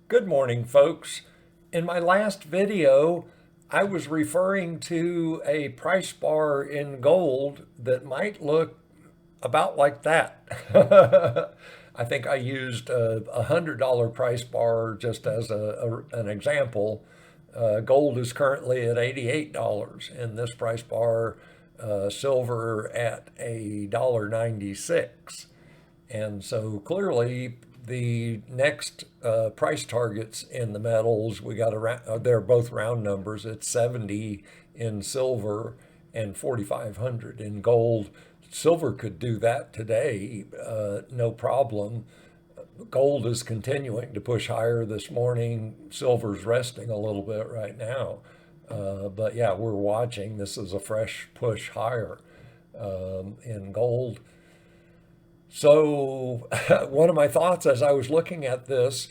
Good morning, folks. In my last video, I was referring to a price bar in gold that might look about like that. I think I used a $100 price bar just as an example. Gold is currently at $88 in this price bar, silver at $1.96. And so clearly, the next price targets in the metals, we got they're both round numbers. It's 70 in silver and 4,500 in gold. Silver could do that today, no problem. Gold is continuing to push higher this morning. Silver's resting a little bit right now. But yeah, we're watching. This is a fresh push higher in gold. So one of my thoughts as I was looking at this,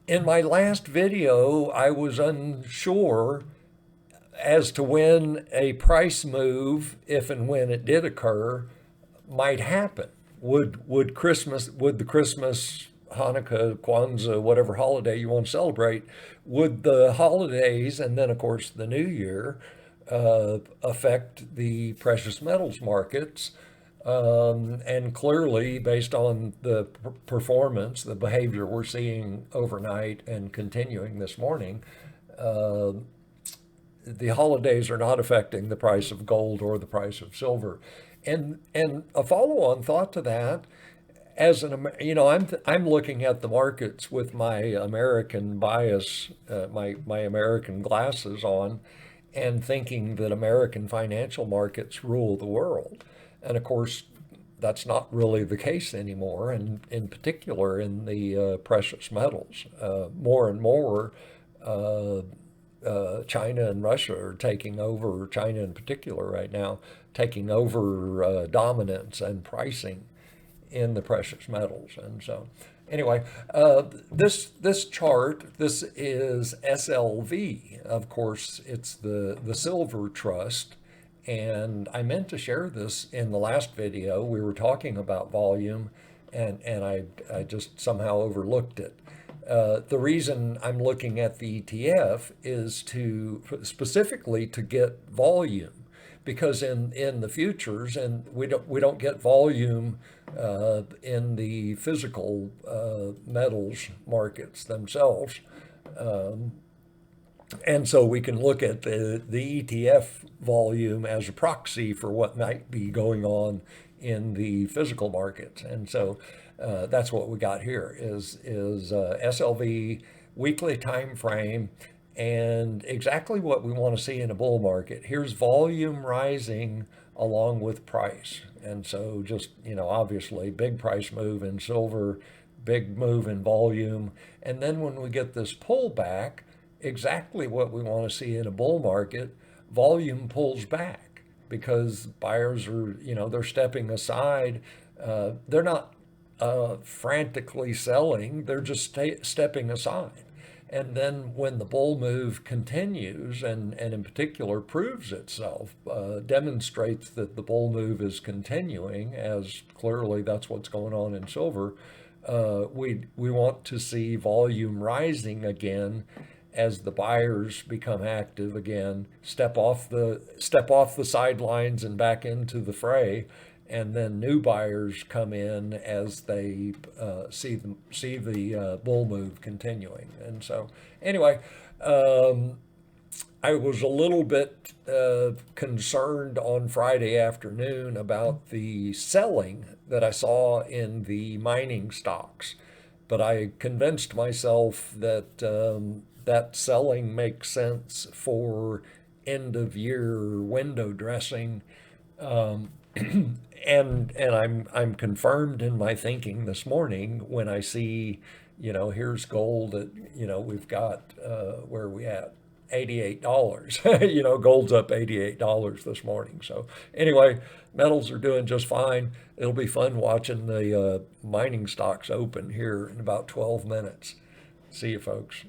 in my last video, I was unsure as to when a price move, if and when it did occur, might happen. Would the Christmas, Hanukkah, Kwanzaa, whatever holiday you want to celebrate, would the holidays and then of course the New Year affect the precious metals markets? And clearly, based on the performance, the behavior we're seeing overnight and continuing this morning, the holidays are not affecting the price of gold or the price of silver. And a follow-on thought to that, I'm looking at the markets with my American bias, my American glasses on, and thinking that American financial markets rule the world. And of course, that's not really the case anymore, and in particular in the precious metals. More and more, China and Russia are taking over, China in particular right now, taking over dominance and pricing in the precious metals. And so anyway, this chart, this is SLV. Of course, it's the silver trust. And I meant to share this in the last video. We were talking about volume, and I just somehow overlooked it. The reason I'm looking at the ETF is specifically to get volume, because in the futures, and we don't get volume in the physical metals markets themselves. And so we can look at the ETF volume as a proxy for what might be going on in the physical markets. And so that's what we got here is SLV weekly time frame, and exactly what we want to see in a bull market. Here's volume rising along with price. And so just, obviously big price move in silver, big move in volume. And then when we get this pullback, exactly what we want to see in a bull market, volume pulls back because buyers are, they're stepping aside. They're not frantically selling, they're just stepping aside. And then when the bull move continues and in particular proves itself, demonstrates that the bull move is continuing, as clearly that's what's going on in silver, we want to see volume rising again as the buyers become active again, step off the sidelines and back into the fray, and then new buyers come in as they see the bull move continuing. And so, anyway, I was a little bit concerned on Friday afternoon about the selling that I saw in the mining stocks, but I convinced myself that that selling makes sense for end of year window dressing, and I'm confirmed in my thinking this morning when I see, here's gold at, we've got where are we at? $88. Gold's up $88 this morning. So anyway, metals are doing just fine. It'll be fun watching the mining stocks open here in about 12 minutes. See you, folks.